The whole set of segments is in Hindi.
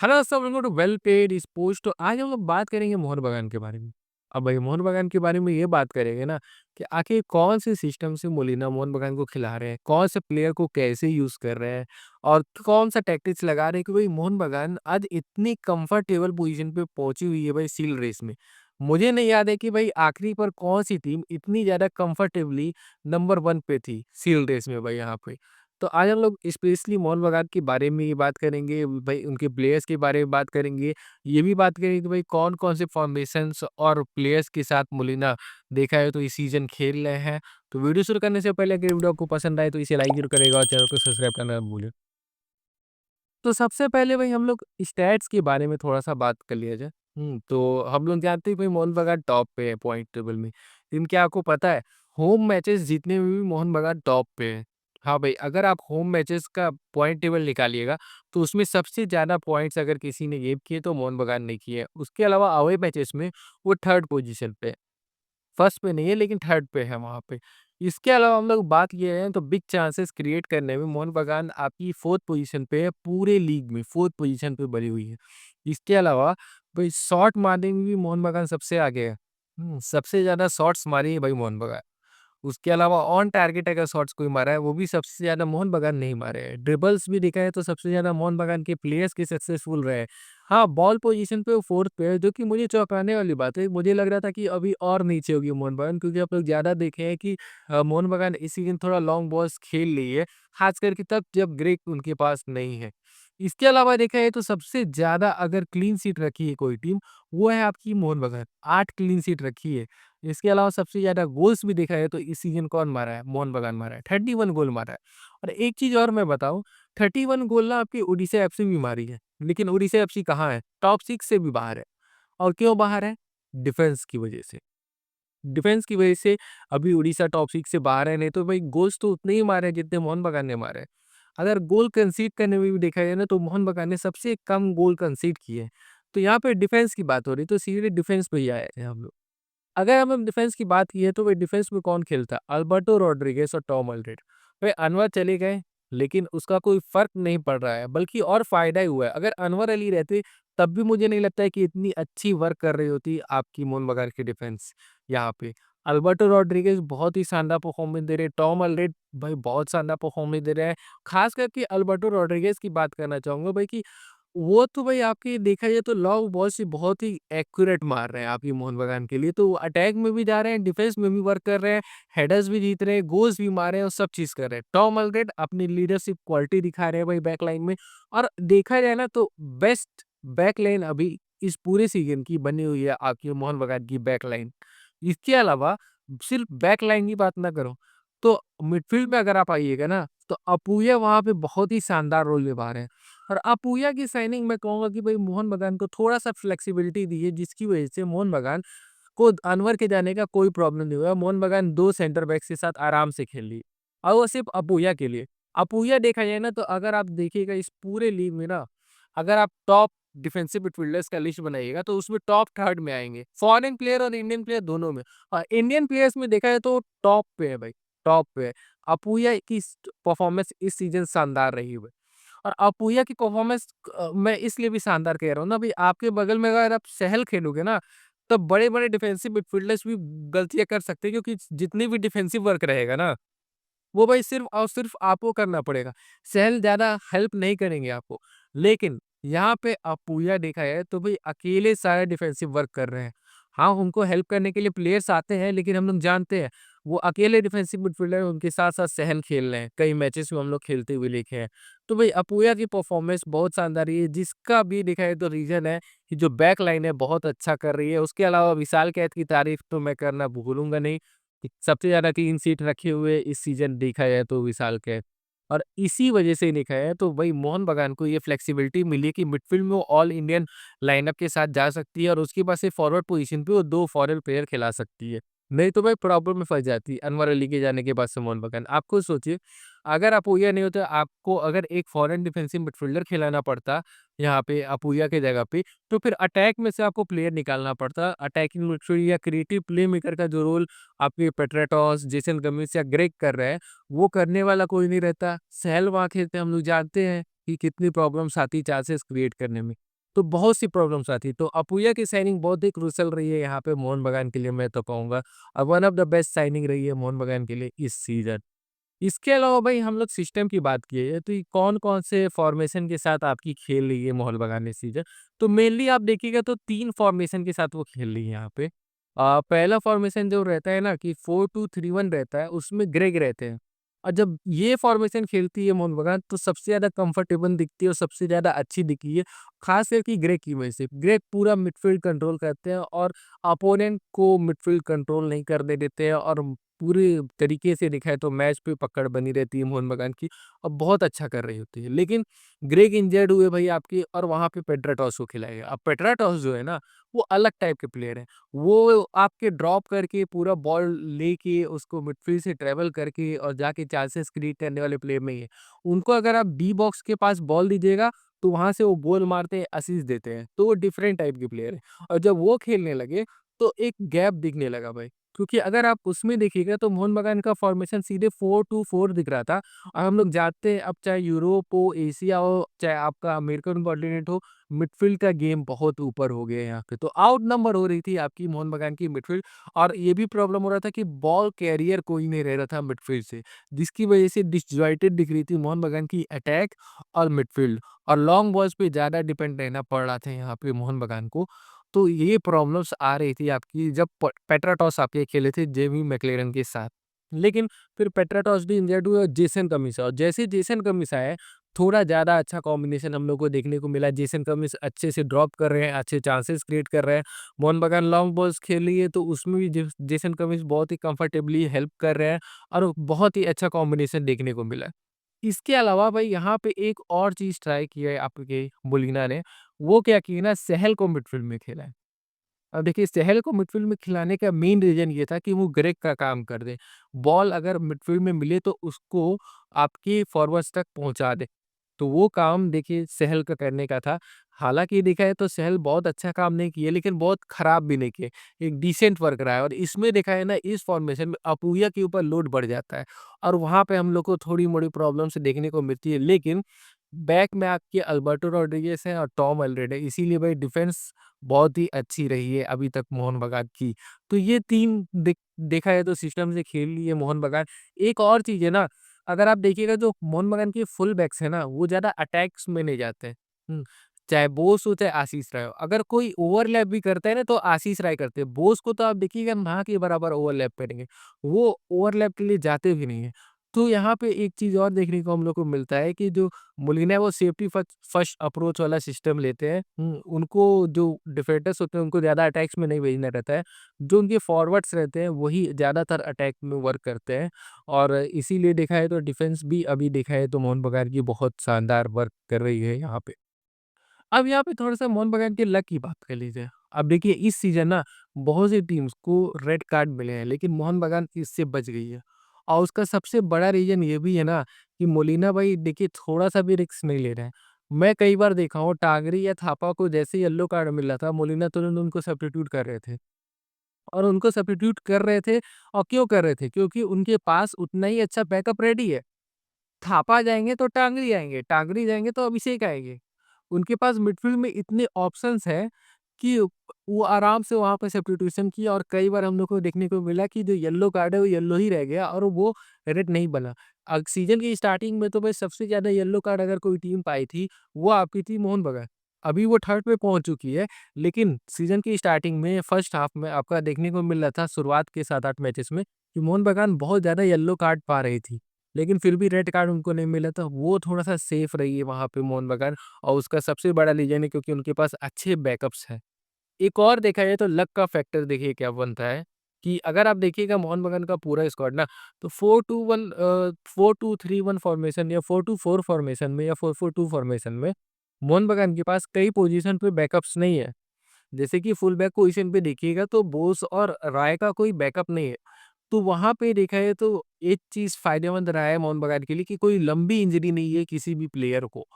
हेलो दोस्तों, welcome to well paid sports. तो आज हम लोग बात करेंगे मोहन बागान के बारे में। अब भाई मोहन बागान के बारे में ये बात करेंगे ना कि आखिर कौन से सिस्टम से मोलिना मोहन बागान को खिला रहे हैं, कौन से प्लेयर को कैसे यूज कर रहे हैं और कौन सा टैक्टिक्स लगा रहे हैं कि भाई मोहन बागान आज इतनी कंफर्टेबल पोजीशन पे पहुंची हुई है भाई सील रेस में। मुझे नहीं याद है कि भाई आखिरी पर कौन सी टीम इतनी ज्यादा कंफर्टेबली नंबर 1 पे थी सील रेस में भाई यहाँ पे। तो आज हम लोग स्पेशली मोहन बागान के बारे में ही बात करेंगे, भाई उनके प्लेयर्स के बारे में बात करेंगे। ये भी बात करेंगे कि भाई कौन-कौन से फॉर्मेशंस और प्लेयर्स के साथ मोलिना देखा है तो इस सीज़न खेल रहे हैं। तो वीडियो शुरू करने से पहले अगर वीडियो आपको पसंद आए तो इसे लाइक ज़रूर करिएगा और चैनल को सब्सक्राइब करना ना भूलें। तो सबसे पहले भाई हम लोग स्टैट्स के बारे में थोड़ा-सा बात कर लिया जाए। तो हम लोग जानते हैं भाई मोहन बागान टॉप पे है पॉइंट टेबल में। लेकिन क्या आपको पता है होम मैचेस जीतने में भी मोहन बागान टॉप पे है। हाँ भाई, अगर आप होम मैचेस का पॉइंट टेबल निकालिएगा तो उसमें सबसे ज़्यादा पॉइंट्स अगर किसी ने गेन किए तो मोहन बागान ने किए हैं। उसके अलावा अवे मैचेस में वो 3rd पोज़ीशन पे है। फर्स्ट पे नहीं है लेकिन थर्ड पे है वहाँ पे। इसके अलावा हम लोग बात किए हैं तो बिग चांसेस क्रिएट करने में मोहन बागान आपकी 4th पोजीशन पे है, पूरे लीग में 4th पोजीशन पे बनी हुई है। इसके अलावा भाई शॉट मारने में भी मोहन बागान सबसे आगे है। सबसे ज़्यादा शॉट्स मारी है भाई मोहन बागान। उसके अलावा ऑन टारगेट अगर शॉट्स कोई मारा है, वो भी सबसे ज़्यादा मोहन बागान ने ही मारे हैं। ड्रिबल्स भी देखा है तो सबसे ज़्यादा मोहन बागान के प्लेयर्स के सक्सेसफुल रहे हैं। हाँ, बॉल पोजीशन पे वो 4th पे है, जो कि मुझे चौंकाने वाली बात है। मुझे लग रहा था कि अभी और नीचे होगी मोहन बागान, क्योंकि आप लोग ज़्यादा देखे हैं कि मोहन बागान इस सीज़न थोड़ा लॉन्ग बॉल्स खेल रही है, खास करके तब जब ग्रेक उनके पास नहीं है। इसके अलावा देखा जाए तो सबसे ज़्यादा अगर क्लीन शीट रखी है कोई टीम, वो है आपकी मोहन बागान, 8 क्लीन शीट रखी है। इसके अलावा सबसे ज़्यादा गोल्स भी देखा जाए तो इस सीज़न कौन मारा है? मोहन बागान मारा है, 31 गोल मारा है। और एक चीज़ और मैं बताऊँ, 31 गोल ना आपकी ओडिशा एफसी भी मारी है, लेकिन ओडिशा एफसी कहाँ है? टॉप 6 से भी बाहर है। और क्यों बाहर है? डिफेंस की वजह से। डिफेंस की वजह से अभी उड़ीसा टॉप 6 से बाहर है, नहीं तो भाई गोल्स तो उतने ही मारे हैं जितने मोहन बागान ने मारे हैं। अगर गोल कंसीड करने में भी देखा जाए ना तो मोहन बागान ने सबसे कम गोल कंसीड किए हैं। तो यहाँ पे डिफेंस की बात हो रही है तो सीधे डिफेंस पे ही आए हैं हम लोग। अगर हम डिफेंस की बात की है तो भाई डिफेंस में कौन खेलता है? अल्बर्टो रॉड्रिगेज़ और टॉम ऑलरेड। भाई अनवर चले गए, लेकिन उसका कोई फ़र्क नहीं पड़ रहा है, बल्कि और फ़ायदा ही हुआ है। अगर अनवर अली रहते तब भी मुझे नहीं लगता है कि इतनी अच्छी वर्क कर रही होती आपकी मोहन बागान की डिफेंस यहाँ पे। अल्बर्टो रॉड्रिगेज़ बहुत ही शानदार परफ़ॉर्मेंस दे रहे हैं, टॉम ऑलरेड भाई बहुत शानदार परफ़ॉर्मेंस दे रहे हैं। ख़ास करके अल्बर्टो रॉड्रिगेज़ की बात करना चाहूँगा भाई कि वो तो भाई आपकी देखा जाए तो लॉन्ग बॉल से बहुत ही एक्यूरेट मार रहे हैं आपकी मोहन बागान के लिए। तो अटैक में भी जा रहे हैं, डिफेंस में भी वर्क कर रहे हैं, हेडर्स भी जीत रहे हैं, गोल्स भी मार रहे हैं और सब चीज़ कर रहे हैं। टॉम ऑलरेड अपनी लीडरशिप क्वालिटी दिखा रहे हैं भाई बैक लाइन में। और देखा जाए ना तो बेस्ट बैक लाइन अभी इस पूरे सीज़न की बनी हुई है आपकी मोहन बागान की बैक लाइन। इसके अलावा सिर्फ बैक लाइन की बात ना करो, तो मिडफील्ड में अगर आप आइएगा ना, तो अपूया वहाँ पे बहुत ही शानदार रोल निभा रहे हैं। और अपूया की साइनिंग मैं कहूँगा कि भाई मोहन बागान को थोड़ा-सा फ्लेक्सिबिलिटी दी है, जिसकी वजह से मोहन बागान को अनवर के जाने का कोई प्रॉब्लम नहीं हुआ। मोहन बागान 2 सेंटर बैक्स के साथ आराम से खेल ली और वो सिर्फ़ अपूया के लिए। अपूया देखा जाए ना तो अगर आप देखिएगा इस पूरे लीग में ना, अगर आप टॉप डिफेंसिव मिडफील्डर्स का लिस्ट बनाइएगा तो उसमें टॉप 3rd में आएँगे। फॉरेन प्लेयर और इंडियन प्लेयर दोनों में। इंडियन प्लेयर्स में देखा जाए तो टॉप पे है भाई, टॉप पे है। अपूया की परफ़ॉर्मेंस इस सीज़न शानदार रही है। और अपूया की परफ़ॉर्मेंस मैं इसलिए भी शानदार कह रहा हूँ ना भई, आपके बगल में अगर आप सहल खेलोगे ना, तो बड़े-बड़े डिफेंसिव मिडफील्डर्स भी गलतियाँ कर सकते हैं, क्योंकि जितनी भी डिफेंसिव वर्क रहेगा ना, वो भाई सिर्फ़ और सिर्फ़ आपको करना पड़ेगा। सहल ज़्यादा हेल्प नहीं करेंगे आपको। लेकिन यहाँ पे अपूया देखा जाए तो भई अकेले सारे डिफेंसिव वर्क कर रहे हैं। हाँ, उनको हेल्प करने के लिए प्लेयर्स आते हैं, लेकिन हम लोग जानते हैं वो अकेले डिफेंसिव मिडफील्डर उनके साथ-साथ सहल खेल रहे हैं। कई मैचेस में हम लोग खेलते हुए देखे हैं। तो भई अपूया की परफ़ॉर्मेंस बहुत शानदार रही है, जिसका भी देखा जाए तो रीज़न है कि जो बैक लाइन है बहुत अच्छा कर रही है। उसके अलावा विशाल कैद की तारीफ़ तो मैं करना भूलूँगा नहीं। सबसे ज़्यादा क्लीन शीट रखे हुए इस सीज़न देखा जाए तो विशाल के। और इसी वजह से देखा जाए तो भाई मोहन बागान को ये फ्लेक्सिबिलिटी मिली कि मिडफील्ड में वो ऑल इंडियन लाइनअप के साथ जा सकती है और उसके पास एक फॉरवर्ड पोजीशन पे वो 2 फॉरेन प्लेयर खिला सकती है। नहीं तो भाई प्रॉब्लम में फँस जाती है अनवर अली के जाने के बाद से मोहन बागान। आप खुद सोचिए, अगर अपूया नहीं होता, आपको अगर एक फॉरेन डिफेंसिव मिडफील्डर खिलाना पड़ता यहाँ पे अपूया की जगह पे, तो फिर अटैक में से आपको प्लेयर निकालना पड़ता। अटैकिंग मिडफील्ड या क्रिएटिव प्लेमेकर का जो रोल आपके पेट्राटॉस, जेसन गमिस या ग्रेग कर रहे हैं, वो करने वाला कोई नहीं रहता। सहल वहाँ खेलते हैं, हम लोग जानते हैं कि कितनी प्रॉब्लम्स आती है चांसेस क्रिएट करने में। तो बहुत सी प्रॉब्लम्स आती है। तो अपूया की साइनिंग बहुत ही क्रूशियल रही है यहाँ पे मोहन बगान के लिए, मैं तो कहूँगा। One of the best signing रही है मोहन बगान के लिए इस सीज़न। इसके अलावा भाई हम लोग सिस्टम की बात किए तो ये कौन-कौन से फॉर्मेशन के साथ आपकी खेल रही है मोहन बगान इस सीज़न। तो मेनली आप देखिएगा तो 3 फॉर्मेशन के साथ वो खेल रही है यहाँ पे। पहला फॉर्मेशन जो रहता है ना कि 4-2-3-1 रहता है, उसमें ग्रेग रहते हैं। और जब ये फॉर्मेशन खेलती है मोहन बगान तो सबसे ज़्यादा कंफर्टेबल दिखती है और सबसे ज़्यादा अच्छी दिखी है, खास करके ग्रेग की वजह से। ग्रेग पूरा मिडफील्ड कंट्रोल करते हैं और अपोनेंट को मिडफील्ड कंट्रोल नहीं करने देते हैं, और पूरे तरीके से देखा है तो मैच पे पकड़ बनी रहती है मोहन बगान की और बहुत अच्छा कर रही होती है। लेकिन ग्रेग इंजर्ड हुए भाई आपके, और वहाँ पे पेड्राटॉस को खिलाया गया। अब पेड्राटॉस जो है ना, वो अलग टाइप के प्लेयर हैं। वो आपके ड्रॉप करके पूरा बॉल लेके उसको मिडफील्ड से ट्रैवल करके और जाके चांसेस क्रिएट करने वाले प्लेयर नहीं है। उनको अगर आप डी बॉक्स के पास बॉल दीजिएगा तो वहाँ से वो बॉल मारते हैं, असिस्ट देते हैं। तो वो डिफरेंट टाइप के प्लेयर हैं। और जब वो खेलने लगे तो एक गैप दिखने लगा भाई। क्योंकि अगर आप उसमें देखिएगा तो मोहन बगान का फॉर्मेशन सीधे 4-2-4 दिख रहा था, और हम लोग जानते हैं अब चाहे यूरोप हो, एशिया हो, चाहे आपका अमेरिकन कॉन्टिनेंट हो, मिडफील्ड का गेम बहुत ऊपर हो गया है यहाँ पे। तो आउट नंबर हो रही थी आपकी मोहन बगान की मिडफील्ड, और ये भी प्रॉब्लम हो रहा था कि बॉल कैरियर कोई नहीं रह रहा था मिडफील्ड से, जिसकी वजह से डिसजॉइंटेड दिख रही थी मोहन बगान की अटैक और मिडफील्ड, और लॉन्ग बॉल्स पे ज़्यादा डिपेंड रहना पड़ रहा था यहाँ पे मोहन बगान को। तो ये प्रॉब्लम्स आ रही थी आपकी जब प पेट्राटॉस आपके खेले थे जेमी मैकलेरन के साथ। लेकिन फिर पेट्राटॉस भी इंजर्ड हुए और जेसन कमिंस और जैसे जेसन कमिंस आए, थोड़ा ज़्यादा अच्छा कॉम्बिनेशन हम लोग को देखने को मिला। जेसन कमिंस अच्छे से ड्रॉप कर रहे हैं, अच्छे चांसेस क्रिएट कर रहे हैं। मोहन बगान लॉन्ग बॉल्स खेल रही है तो उसमें भी जेसन कमिंस बहुत ही कंफर्टेबली हेल्प कर रहे हैं, और बहुत ही अच्छा कॉम्बिनेशन देखने को मिला। इसके अलावा भाई यहाँ पे एक और चीज़ ट्राई किया है आपके मोलिना ने, वो क्या किया ना, सहल को मिडफील्ड में खेला है। अब देखिए सहल को मिडफील्ड में खिलाने का मेन रीज़न ये था कि वो ग्रेग का काम कर दे। बॉल अगर मिडफील्ड में मिले तो उसको आपके फॉरवर्ड्स तक पहुँचा दे। तो वो काम देखिए सहल का करने का था। हालाँकि देखा है तो सहल बहुत अच्छा काम नहीं किए, लेकिन बहुत खराब भी नहीं किए। एक डिसेंट वर्क रहा है, और इसमें देखा है ना इस फॉर्मेशन में अपूया के ऊपर लोड बढ़ जाता है, और वहाँ पे हम लोग को थोड़ी-मोड़ी प्रॉब्लम्स देखने को मिलती है। लेकिन बैक में आपके अल्बर्टो रॉड्रिगेज़ हैं और टॉम एल्ड्रेड है, इसीलिए भाई डिफेंस बहुत ही अच्छी रही है अभी तक मोहन बगान की। तो ये 3 देखा है तो सिस्टम से खेल ली है मोहन बगान। एक और चीज़ है ना, अगर आप देखिएगा जो मोहन बगान के फुल बैक्स हैं ना, वो ज़्यादा अटैक्स में नहीं जाते हैं। हुँ, चाहे बोस हो चाहे आशीष राय हो। अगर कोई ओवरलैप भी करता है ना तो आशीष राय करते हैं। बोस को तो आप देखिएगा ना के बराबर ओवरलैप करेंगे। वो ओवरलैप के लिए जाते भी नहीं हैं। तो यहाँ पे एक चीज़ और देखने को हम लोग को मिलता है कि जो मोलिना है वो सेफ्टी फर्स्ट अप्रोच वाला सिस्टम लेते हैं। उनको जो डिफेंडर्स होते हैं उनको ज़्यादा अटैक्स में नहीं भेजना रहता है। जो उनके फॉरवर्ड्स रहते हैं वही ज़्यादातर अटैक में वर्क करते हैं, और इसीलिए देखा है तो डिफेंस भी अभी देखा है तो मोहन बगान की बहुत शानदार वर्क कर रही है यहाँ पे। अब यहाँ पे थोड़ा-सा मोहन बगान के लक की बात कर लीजिए। अब देखिए इस सीज़न ना बहुत सी टीम्स को रेड कार्ड मिले हैं, लेकिन मोहन बगान इससे बच गई है। और उसका सबसे बड़ा रीज़न ये भी है ना कि मोलिना भाई देखिए थोड़ा-सा भी रिस्क नहीं ले रहे हैं। मैं कई बार देखा हूँ टांगरी या थापा को जैसे ही येलो कार्ड मिला था, मोलिना तुरंत उनको सब्स्टिट्यूट कर रहे थे। और उनको सब्स्टिट्यूट कर रहे थे, और क्यों कर रहे थे? क्योंकि उनके पास उतना ही अच्छा बैकअप रेडी है। थापा जाएँगे तो टांगरी आएँगे, टांगरी जाएँगे तो अभिषेक आएँगे। उनके पास मिडफ़ील्ड में इतने ऑप्शंस हैं कि वो आराम से वहाँ पे सब्स्टिट्यूशन किया, और कई बार हम लोग को देखने को मिला कि जो येलो कार्ड है वो येलो ही रह गया और वो रेड नहीं बना। सीज़न की स्टार्टिंग में तो भाई सबसे ज़्यादा येलो कार्ड अगर कोई टीम पाई थी, वो आपकी थी मोहन बगान। अभी वो थर्ड पे पहुँच चुकी है, लेकिन सीज़न की स्टार्टिंग में फर्स्ट हाफ में आपका देखने को मिल रहा था शुरुआत के 7-8 मैचेस में कि मोहन बगान बहुत ज़्यादा येलो कार्ड पा रही थी। लेकिन फिर भी रेड कार्ड उनको नहीं मिला था, वो थोड़ा-सा सेफ रही है वहाँ पे मोहन बगान, और उसका सबसे बड़ा रीज़न है क्योंकि उनके पास अच्छे बैकअप्स हैं। एक और देखा जाए तो लक का फैक्टर देखिए क्या बनता है कि अगर आप देखिएगा मोहन बगान का पूरा स्क्वाड ना, तो 4-2-3-1 फॉर्मेशन या 4-2-4 फॉर्मेशन में या 4-4-2 फॉर्मेशन में मोहन बगान के पास कई पोजीशन पे बैकअप्स नहीं है। जैसे कि फुल बैक पोजीशन पे देखिएगा तो बोस और राय का कोई बैकअप नहीं है। तो वहाँ पे देखा है तो एक चीज़ फ़ायदेमंद रहा है मोहन बगान के लिए कि कोई लंबी इंजरी नहीं है किसी भी प्लेयर को।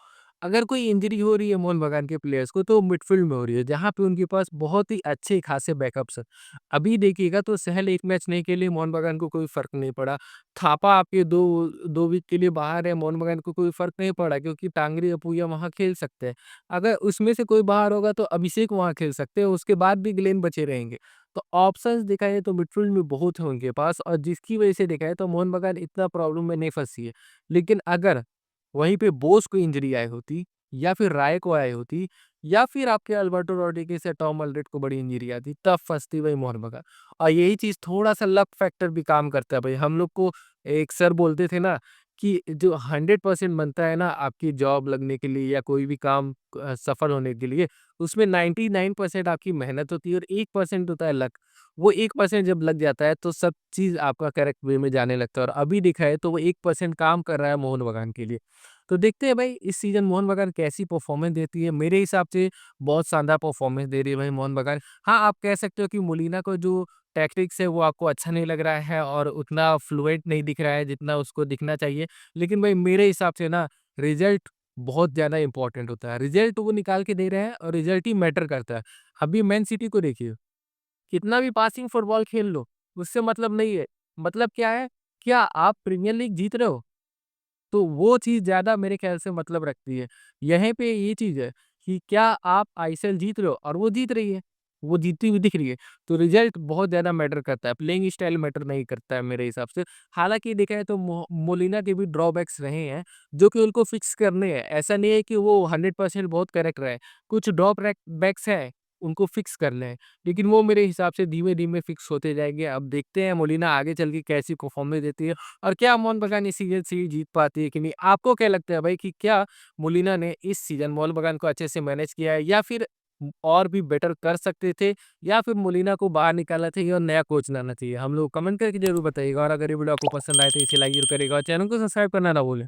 अगर कोई इंजरी हो रही है मोहन बागान के प्लेयर्स को तो मिडफील्ड में हो रही है, जहाँ पे उनके पास बहुत ही अच्छे खासे बैकअप्स हैं। अभी देखिएगा तो सहल एक मैच नहीं खेले, मोहन बागान को कोई फ़र्क नहीं पड़ा। थापा आपके 2 वीक के लिए बाहर है, मोहन बागान को कोई फ़र्क नहीं पड़ा क्योंकि टांगरी अपूया वहाँ खेल सकते हैं। अगर उसमें से कोई बाहर होगा तो अभिषेक वहाँ खेल सकते हैं, उसके बाद भी ग्लेन बचे रहेंगे। तो ऑप्शंस देखा जाए तो मिडफील्ड में बहुत है उनके पास और जिसकी वजह से देखा जाए तो मोहन बागान इतना प्रॉब्लम में नहीं फँसी है। लेकिन अगर वहीं पे बोस को इंजरी आई होती या फिर राय को आई होती या फिर आपके अल्बर्टो रॉड्रिगेज या टॉम अल्रेड को बड़ी इंजरी आती तब फंसती वही मोहन बागान। और यही चीज थोड़ा सा लक फैक्टर भी काम करता है भाई। हम लोग को एक सर बोलते थे ना कि जो 100% बनता है ना आपकी जॉब लगने के लिए या कोई भी काम सफल होने के लिए, उसमें 99% आपकी मेहनत होती है और 1% होता है लक। वो 1% जब लग जाता है तो सब चीज आपका करेक्ट वे में जाने लगता है और अभी देखा है तो वो 1% काम कर रहा है मोहन बागान के लिए। तो देखते हैं भाई इस सीज़न मोहन बागान कैसी परफ़ॉर्मेंस देती है। मेरे हिसाब से बहुत शानदार परफ़ॉर्मेंस दे रही है भाई मोहन बागान। हाँ, आप कह सकते हो कि मोलिना को जो टैक्टिक्स है वो आपको अच्छा नहीं लग रहा है और उतना फ्लुएंट नहीं दिख रहा है जितना उसको दिखना चाहिए। लेकिन भाई मेरे हिसाब से ना रिज़ल्ट बहुत ज़्यादा इम्पोर्टेंट होता है। रिज़ल्ट वो निकाल के दे रहे हैं और रिज़ल्ट ही मैटर करता है। अभी मैन सिटी को देखिए, कितना भी पासिंग फुटबॉल खेल लो, उससे मतलब नहीं है। मतलब क्या है, क्या आप प्रीमियर लीग जीत रहे हो? तो वो चीज़ ज़्यादा मेरे ख़्याल से मतलब रखती है। यहीं पे ये चीज़ है कि क्या आप आईएसएल जीत रहे हो और वो जीत रही है, वो जीतती हुई दिख रही है, तो रिज़ल्ट बहुत ज़्यादा मैटर करता है, प्लेइंग स्टाइल मैटर नहीं करता है मेरे हिसाब से। हालाँकि देखा जाए तो मोलिना के भी ड्रॉबैक्स रहे हैं, जो कि उनको फिक्स करने हैं। ऐसा नहीं है कि वो 100% बहुत करेक्ट रहे, कुछ बैक्स हैं, उनको फिक्स करने हैं। लेकिन वो मेरे हिसाब से धीमे-धीमे फिक्स होते जाएँगे। अब देखते हैं मोलिना आगे चल के कैसी परफ़ॉर्मेंस देती है। और क्या मोहन बगान इस सीज़न सीरीज़ जीत पाती है कि नहीं? आपको क्या लगता है भाई कि क्या मोलिना ने इस सीज़न मोहन बगान को अच्छे से मैनेज किया है या फिर और भी बेटर कर सकते थे या फिर मोलिना को बाहर निकालना चाहिए और नया कोच लाना चाहिए? हम लोग कमेंट करके ज़रूर बताइएगा और अगर ये वीडियो आपको पसंद आए तो इसे लाइक ज़रूर करिएगा और चैनल को सब्सक्राइब करना ना भूलें।